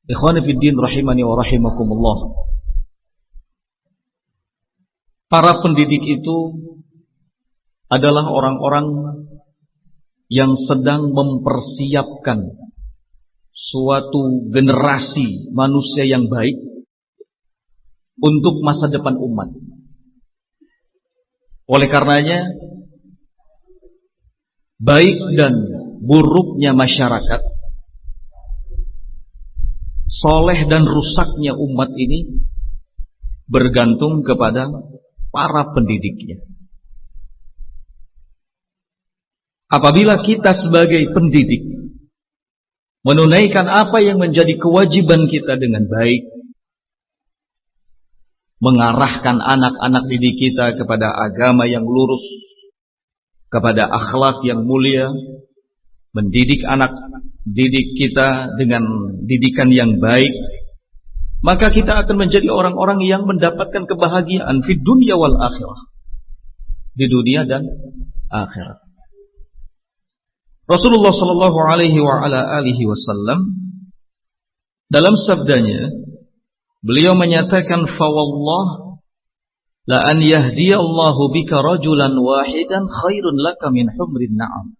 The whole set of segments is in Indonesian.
Ikhwani fiddin rahimani wa rahimakumullah. Para pendidik itu adalah orang-orang yang sedang mempersiapkan suatu generasi manusia yang baik untuk masa depan umat. Oleh karenanya, baik dan buruknya masyarakat, soleh dan rusaknya umat ini bergantung kepada para pendidiknya. Apabila kita sebagai pendidik menunaikan apa yang menjadi kewajiban kita dengan baik, mengarahkan anak-anak didik kita kepada agama yang lurus, kepada akhlak yang mulia, mendidik anak didik kita dengan didikan yang baik, maka kita akan menjadi orang-orang yang mendapatkan kebahagiaan di dunia wal akhirah, di dunia dan akhirat. Rasulullah sallallahu alaihi wa ala alihi wasallam dalam sabdanya, beliau menyatakan, "Fawallah la an yahdiyallahu bika rajulan wahidan khairun laka min humrin na'am."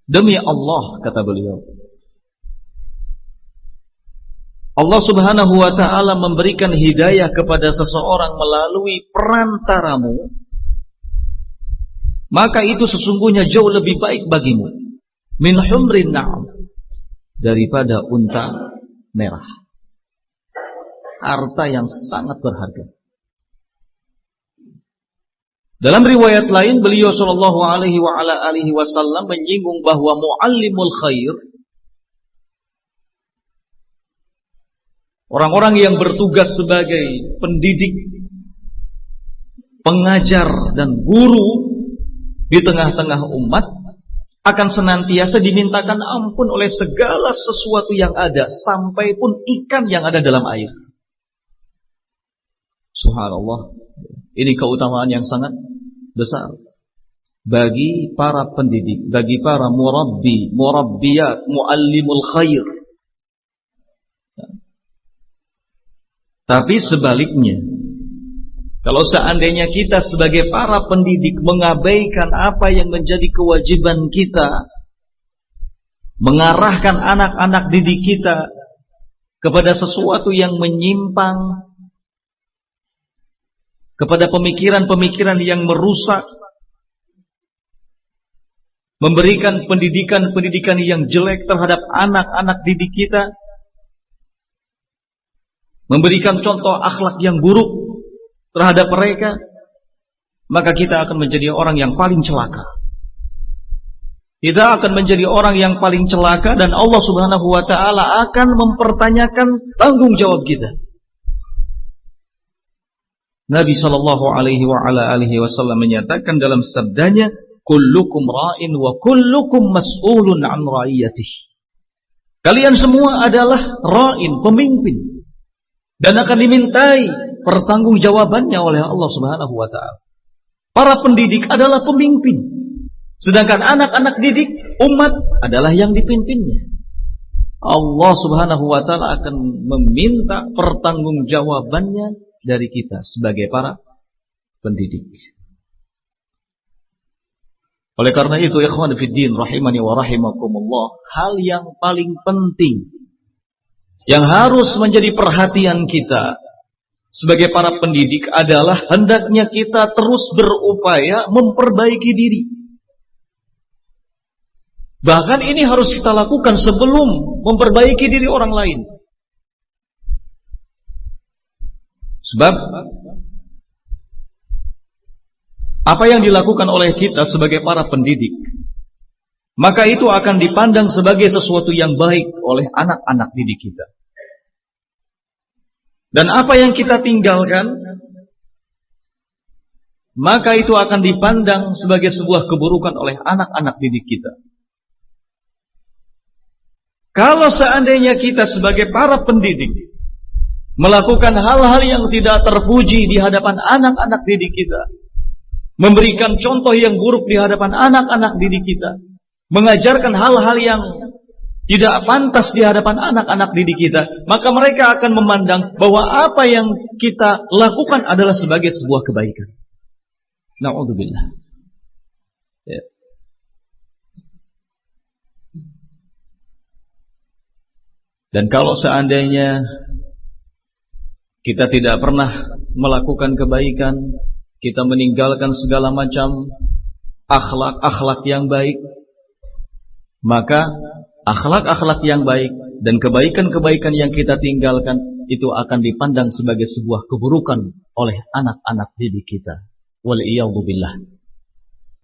Demi Allah, kata beliau, Allah subhanahu wa ta'ala memberikan hidayah kepada seseorang melalui perantaramu, maka itu sesungguhnya jauh lebih baik bagimu min humrin na'am, daripada unta merah, harta yang sangat berharga. Dalam riwayat lain, beliau sallallahu alaihi wa ala alihi wasallam menyinggung bahwa muallimul khair, orang-orang yang bertugas sebagai pendidik, pengajar dan guru di tengah-tengah umat, akan senantiasa dimintakan ampun oleh segala sesuatu yang ada, sampai pun ikan yang ada dalam air. Subhanallah. Ini keutamaan yang sangat besar bagi para pendidik, bagi para murabbi, murabbiyat, muallimul khair. Tapi sebaliknya, kalau seandainya kita sebagai para pendidik mengabaikan apa yang menjadi kewajiban kita, mengarahkan anak-anak didik kita kepada sesuatu yang menyimpang, kepada pemikiran-pemikiran yang merusak, memberikan pendidikan-pendidikan yang jelek terhadap anak-anak didik kita, memberikan contoh akhlak yang buruk terhadap mereka, maka kita akan menjadi orang yang paling celaka. Kita akan menjadi orang yang paling celaka, dan Allah subhanahu wa ta'ala akan mempertanyakan tanggung jawab kita. Nabi sallallahu alaihi wa ala alihi wasallam menyatakan dalam sabdanya, kullukum ra'in wa kullukum mas'ulun an ra'iyatih. Kalian semua adalah ra'in, pemimpin, dan akan dimintai pertanggungjawabannya oleh Allah subhanahu wa ta'ala. Para pendidik adalah pemimpin, sedangkan anak-anak didik umat adalah yang dipimpinnya. Allah subhanahu wa ta'ala akan meminta pertanggungjawabannya dari kita sebagai para pendidik. Oleh karena itu, ikhwan fiddin rahimani wa rahimakumullah, hal yang paling penting yang harus menjadi perhatian kita sebagai para pendidik adalah hendaknya kita terus berupaya memperbaiki diri. Bahkan ini harus kita lakukan sebelum memperbaiki diri orang lain. Sebab apa yang dilakukan oleh kita sebagai para pendidik, maka itu akan dipandang sebagai sesuatu yang baik oleh anak-anak didik kita. Dan apa yang kita tinggalkan, maka itu akan dipandang sebagai sebuah keburukan oleh anak-anak didik kita. Kalau seandainya kita sebagai para pendidik melakukan hal-hal yang tidak terpuji di hadapan anak-anak didik kita, memberikan contoh yang buruk di hadapan anak-anak didik kita, mengajarkan hal-hal yang tidak pantas di hadapan anak-anak didik kita, maka mereka akan memandang bahwa apa yang kita lakukan adalah sebagai sebuah kebaikan. Na'udzubillah. Ya. Dan kalau seandainya kita tidak pernah melakukan kebaikan, kita meninggalkan segala macam akhlak-akhlak yang baik, maka akhlak-akhlak yang baik dan kebaikan-kebaikan yang kita tinggalkan itu akan dipandang sebagai sebuah keburukan oleh anak-anak didik kita. Wal iyadzu billah.